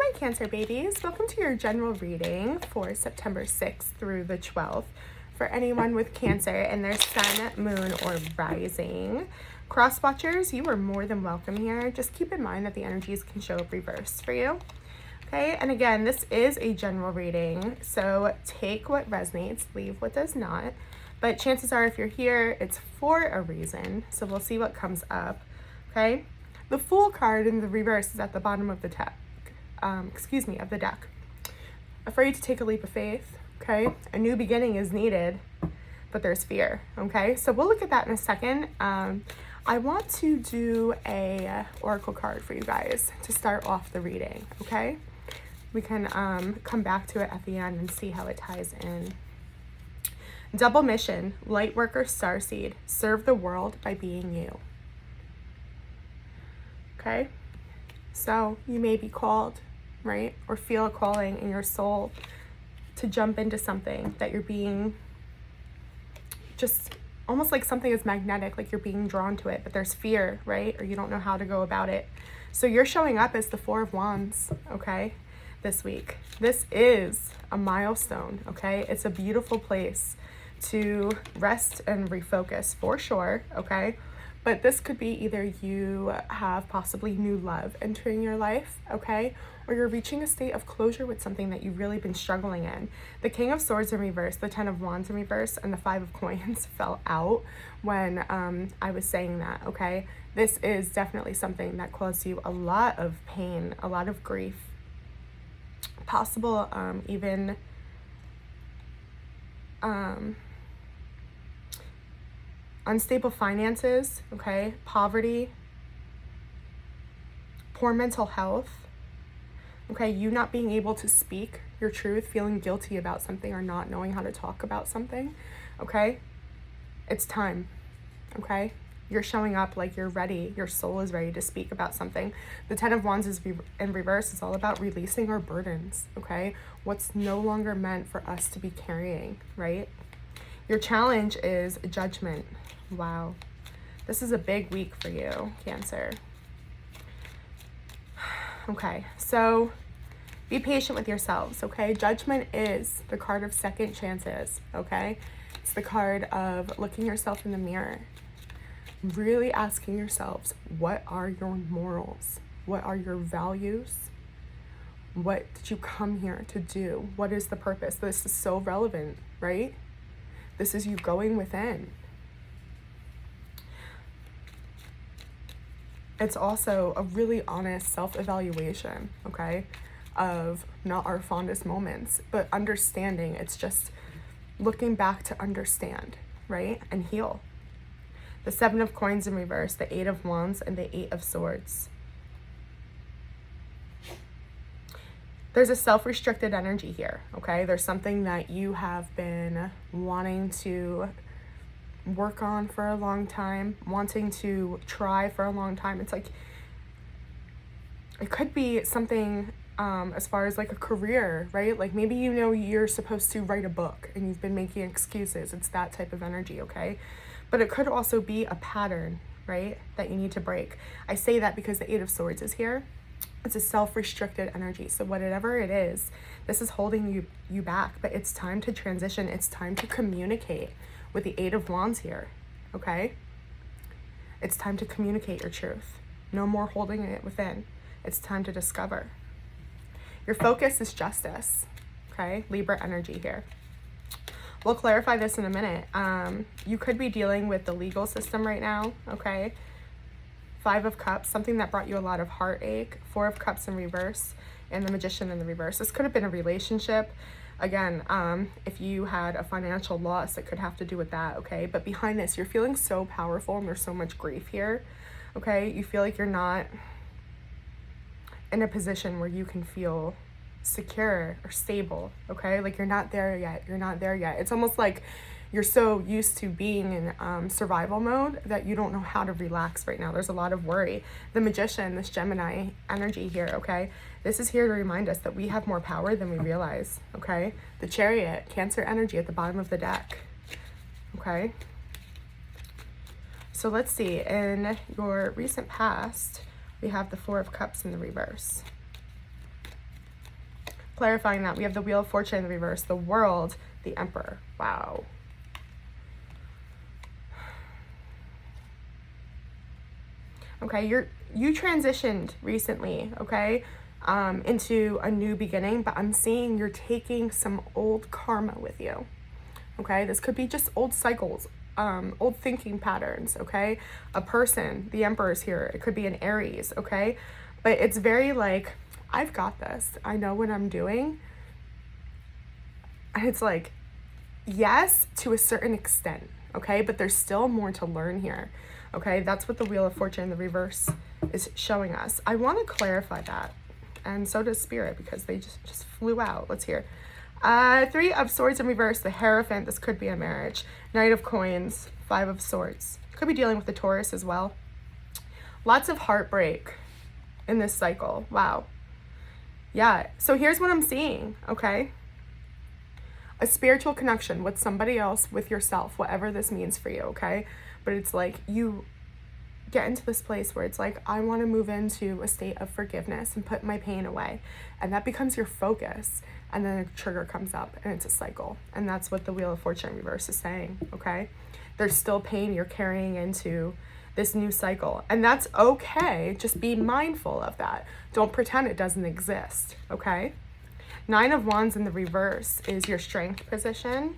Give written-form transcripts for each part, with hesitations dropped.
my Cancer babies. Welcome to your general reading for September 6th through the 12th for anyone with Cancer and their sun, moon, or rising. Cross watchers, you are more than welcome here. Just keep in mind that the energies can show up reversed for you. Okay, and again, this is a general reading, so take what resonates, leave what does not. But chances are if you're here, it's for a reason. So we'll see what comes up, okay? The Fool card in the reverse is at the bottom of the deck. Of the deck. Afraid to take a leap of faith, okay? A new beginning is needed, but there's fear, okay? So we'll look at that in a second. I want to do a oracle card for you guys to start off the reading, okay? We can come back to it at the end and see how it ties in. Double mission, light worker starseed, serve the world by being you. Okay? So you may be called, right? Or feel a calling in your soul to jump into something that you're being just almost like something is magnetic, like you're being drawn to it, but there's fear, right? Or you don't know how to go about it. So you're showing up as the Four of Wands, okay? This week. This is a milestone, okay? It's a beautiful place to rest and refocus for sure, okay? But this could be either you have possibly new love entering your life, okay? Or you're reaching a state of closure with something that you've really been struggling in. The King of Swords in reverse, the Ten of Wands in reverse, and the Five of Coins fell out when I was saying that, okay? This is definitely something that caused you a lot of pain, a lot of grief, possible even unstable finances, okay, poverty, poor mental health, okay, you not being able to speak your truth, feeling guilty about something or not knowing how to talk about something, okay, it's time, okay, you're showing up like you're ready, your soul is ready to speak about something. The Ten of Wands is in reverse. It's all about releasing our burdens, okay, what's no longer meant for us to be carrying, right? Your challenge is judgment. Wow. This is a big week for you, Cancer. Okay, so be patient with yourselves, okay? Judgment is the card of second chances, okay? It's the card of looking yourself in the mirror, really asking yourselves, what are your morals? What are your values? What did you come here to do? What is the purpose? This is so relevant, right? This is you going within. It's also a really honest self-evaluation, okay, of not our fondest moments, but understanding. It's just looking back to understand, right, and heal. The Seven of Coins in reverse, the Eight of Wands, and the Eight of Swords. There's a self-restricted energy here, okay? There's something that you have been wanting to work on for a long time, wanting to try for a long time. It's like, it could be something as far as like a career, right? Like maybe you know you're supposed to write a book and you've been making excuses. It's that type of energy, okay? But it could also be a pattern, right, that you need to break. I say that because the Eight of Swords is here. It's a self-restricted energy. So whatever it is, this is holding you back, but it's time to transition. It's time to communicate with the Eight of Wands here, okay? It's time to communicate your truth. No more holding it within. It's time to discover. Your focus is justice, okay? Libra energy here. We'll clarify this in a minute. You could be dealing with the legal system right now, okay? Five of Cups, something that brought you a lot of heartache. Four of Cups in reverse, and the Magician in the reverse. This could have been a relationship. Again, if you had a financial loss, it could have to do with that, okay? But behind this, you're feeling so powerful and there's so much grief here, okay? You feel like you're not in a position where you can feel secure or stable, okay? Like you're not there yet. You're not there yet. It's almost like you're so used to being in survival mode that you don't know how to relax right now. There's a lot of worry. The Magician, this Gemini energy here, okay? This is here to remind us that we have more power than we realize, okay? The Chariot, Cancer energy at the bottom of the deck, okay? So let's see, in your recent past, we have the Four of Cups in the reverse. clarifying that, we have the Wheel of Fortune in the reverse, the World, the Emperor. Wow. Okay, you transitioned recently, okay, into a new beginning, but I'm seeing you're taking some old karma with you. Okay, this could be just old cycles, old thinking patterns, okay? A person, the Emperor's here. It could be an Aries, okay? But it's very like, I've got this. I know what I'm doing. And it's like, yes, to a certain extent, okay? But there's still more to learn here, okay? That's what the Wheel of Fortune in the reverse is showing us. I want to clarify that. And so does Spirit, because they just flew out. Let's hear. Three of Swords in reverse, the Hierophant. This could be a marriage. Knight of Coins, Five of Swords. Could be dealing with the Taurus as well. Lots of heartbreak in this cycle. Wow. Yeah. So here's what I'm seeing, okay? A spiritual connection with somebody else, with yourself, whatever this means for you, okay? But it's like you get into this place where it's like, I want to move into a state of forgiveness and put my pain away. And that becomes your focus. And then a trigger comes up and it's a cycle. And that's what the Wheel of Fortune reverse is saying, okay? There's still pain you're carrying into this new cycle. And that's okay. Just be mindful of that. Don't pretend it doesn't exist, okay? Nine of Wands in the reverse is your strength position.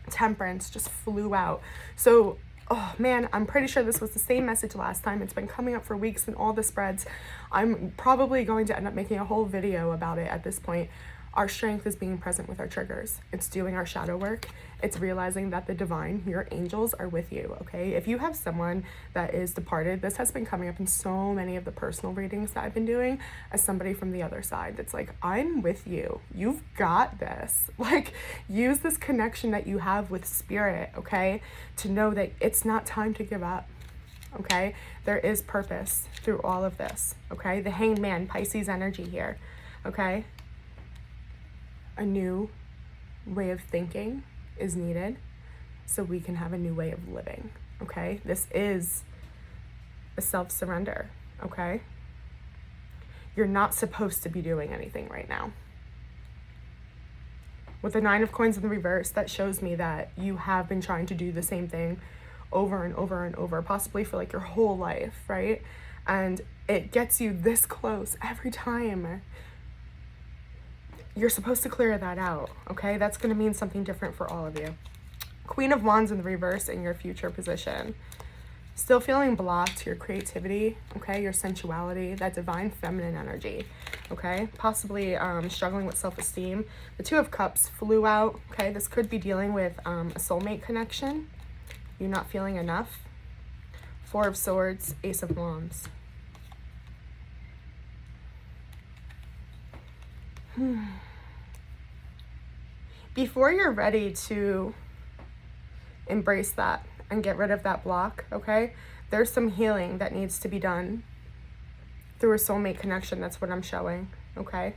Temperance just flew out. So, oh man, I'm pretty sure this was the same message last time. It's been coming up for weeks in all the spreads. I'm probably going to end up making a whole video about it at this point. Our strength is being present with our triggers. It's doing our shadow work. It's realizing that the divine, your angels, are with you, okay? If you have someone that is departed, this has been coming up in so many of the personal readings that I've been doing as somebody from the other side. That's like, I'm with you. You've got this. Like, use this connection that you have with Spirit, okay? To know that it's not time to give up, okay? There is purpose through all of this, okay? The Hanged Man, Pisces energy here, okay? A new way of thinking is needed so we can have a new way of living, okay? This is a self-surrender, okay? You're not supposed to be doing anything right now. With the Nine of Coins in the reverse, that shows me that you have been trying to do the same thing over and over and over, possibly for like your whole life, right? And it gets you this close every time. You're supposed to clear that out, okay? That's going to mean something different for all of you. Queen of Wands in the reverse in your future position. Still feeling blocked, your creativity, okay? Your sensuality, that divine feminine energy, okay? Possibly struggling with self-esteem. The Two of Cups flew out, okay? This could be dealing with a soulmate connection. You're not feeling enough. Four of Swords, Ace of Wands. Before you're ready to embrace that and get rid of that block, okay, there's some healing that needs to be done through a soulmate connection. That's what I'm showing, okay?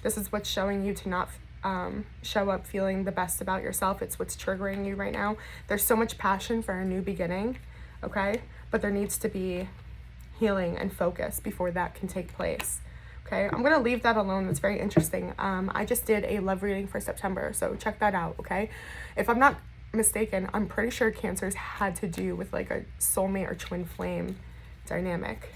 This is what's showing you to not show up feeling the best about yourself. It's what's triggering you right now. There's so much passion for a new beginning, okay? But there needs to be healing and focus before that can take place. Okay, I'm going to leave that alone. That's very interesting. I just did a love reading for September, so check that out, okay? If I'm not mistaken, I'm pretty sure Cancers had to do with like a soulmate or twin flame dynamic.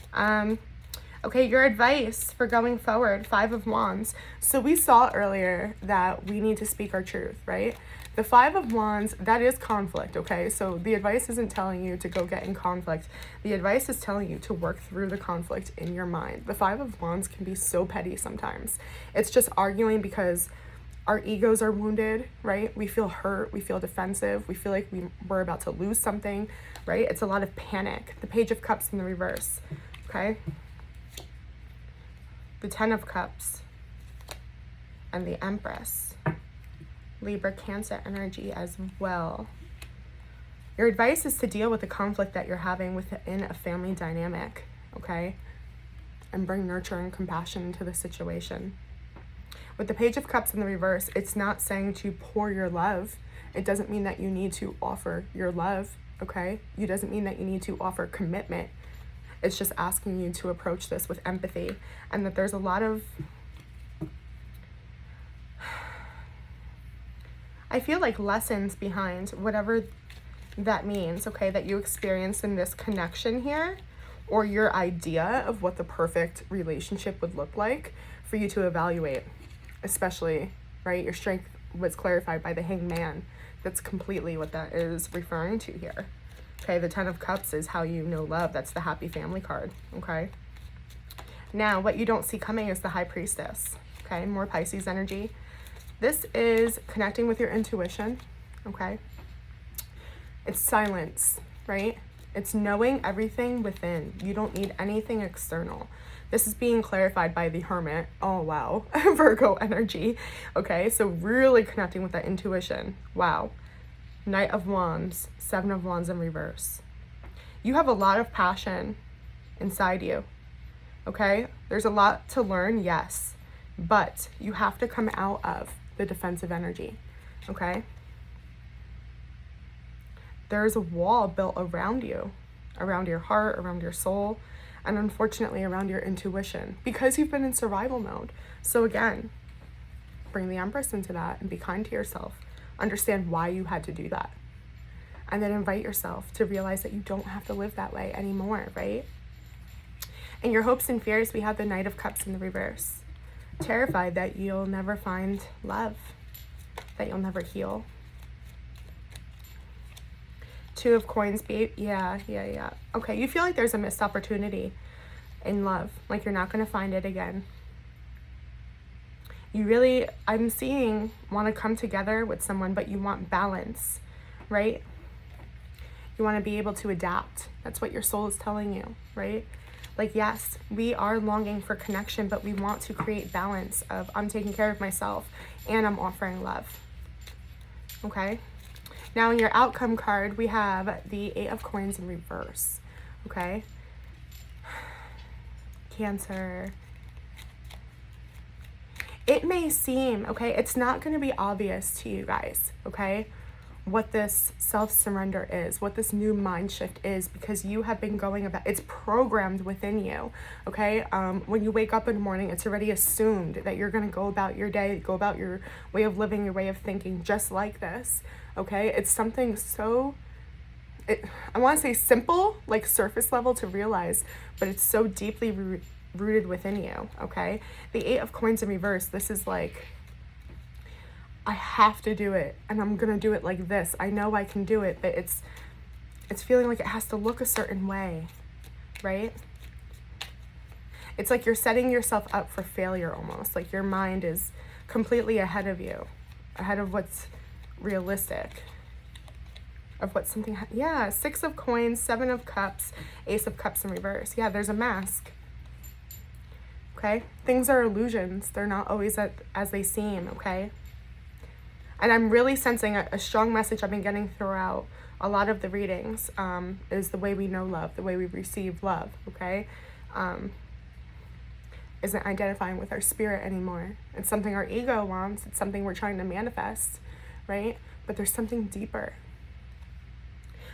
Okay, your advice for going forward, Five of Wands. So we saw earlier that we need to speak our truth, right? The Five of Wands, that is conflict, okay? So the advice isn't telling you to go get in conflict. The advice is telling you to work through the conflict in your mind. The Five of Wands can be so petty sometimes. It's just arguing because our egos are wounded, right? We feel hurt, we feel defensive, we feel like we're about to lose something, right? It's a lot of panic. The Page of Cups in the reverse, okay? The Ten of Cups and the Empress. Libra, Cancer energy as well. Your advice is to deal with the conflict that you're having within a family dynamic, okay? And bring nurture and compassion into the situation. With the Page of Cups in the reverse, it's not saying to pour your love. It doesn't mean that you need to offer your love, okay? It doesn't mean that you need to offer commitment. It's just asking you to approach this with empathy, and that there's a lot of I feel like lessons behind whatever that means, okay, that you experience in this connection here, or your idea of what the perfect relationship would look like for you to evaluate, especially, right? Your strength was clarified by the Hanged Man. That's completely what that is referring to here. Okay, the Ten of Cups is how you know love. That's the Happy Family card, okay? Now, what you don't see coming is the High Priestess, okay? More Pisces energy. This is connecting with your intuition, okay? It's silence, right? It's knowing everything within. You don't need anything external. This is being clarified by the Hermit. Oh, wow. Virgo energy. Okay, so really connecting with that intuition. Wow. Knight of Wands, Seven of Wands in reverse. You have a lot of passion inside you. Okay, there's a lot to learn, yes, but you have to come out of the defensive energy. Okay, there's a wall built around you, around your heart, around your soul, and unfortunately around your intuition, because you've been in survival mode. So again, bring the Empress into that and be kind to yourself. Understand why you had to do that. And then invite yourself to realize that you don't have to live that way anymore, right? In your hopes and fears, we have the Knight of Cups in the reverse. Terrified that you'll never find love, that you'll never heal. Two of Coins, babe. Yeah. Okay, you feel like there's a missed opportunity in love, like you're not going to find it again. You really, I'm seeing, want to come together with someone, but you want balance, right? You want to be able to adapt. That's what your soul is telling you, right? Like, yes, we are longing for connection, but we want to create balance of I'm taking care of myself and I'm offering love, okay? Now in your outcome card, we have the Eight of Coins in reverse, okay? Cancer. It may seem, okay, it's not going to be obvious to you guys, okay, what this self-surrender is, what this new mind shift is, because you have been going about, it's programmed within you, okay? When you wake up in the morning, it's already assumed that you're going to go about your day, go about your way of living, your way of thinking, just like this, okay? It's something so, I want to say simple, like surface level to realize, but it's so deeply rooted within you, okay? The Eight of Coins in reverse, this is like, I have to do it, and I'm gonna do it like this. I know I can do it, but it's feeling like it has to look a certain way, right? It's like you're setting yourself up for failure almost, like your mind is completely ahead of you, ahead of what's realistic, of what something, yeah, Six of Coins, Seven of Cups, Ace of Cups in reverse. Yeah, there's a mask. Okay, things are illusions. They're not always as they seem, okay? And I'm really sensing a strong message I've been getting throughout a lot of the readings is the way we know love, the way we receive love, okay? Isn't identifying with our spirit anymore. It's something our ego wants. It's something we're trying to manifest, right? But there's something deeper.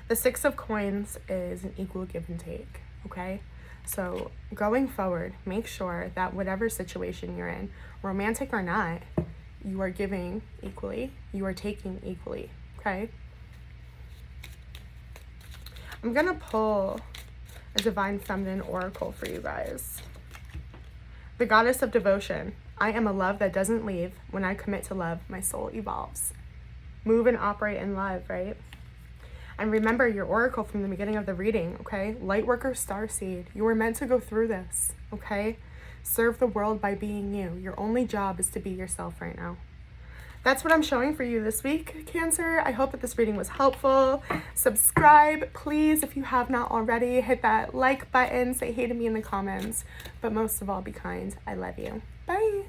The Six of Coins is an equal give and take, okay? So going forward, make sure that whatever situation you're in, romantic or not, you are giving equally, you are taking equally, okay? I'm gonna pull a Divine Feminine Oracle for you guys. The Goddess of Devotion. I am a love that doesn't leave. When I commit to love, my soul evolves. Move and operate in love, right? And remember your oracle from the beginning of the reading, okay? Lightworker Starseed, you were meant to go through this, okay? Serve the world by being you. Your only job is to be yourself right now. That's what I'm showing for you this week, Cancer. I hope that this reading was helpful. Subscribe, please, if you have not already. Hit that like button. Say hey to me in the comments. But most of all, be kind. I love you. Bye.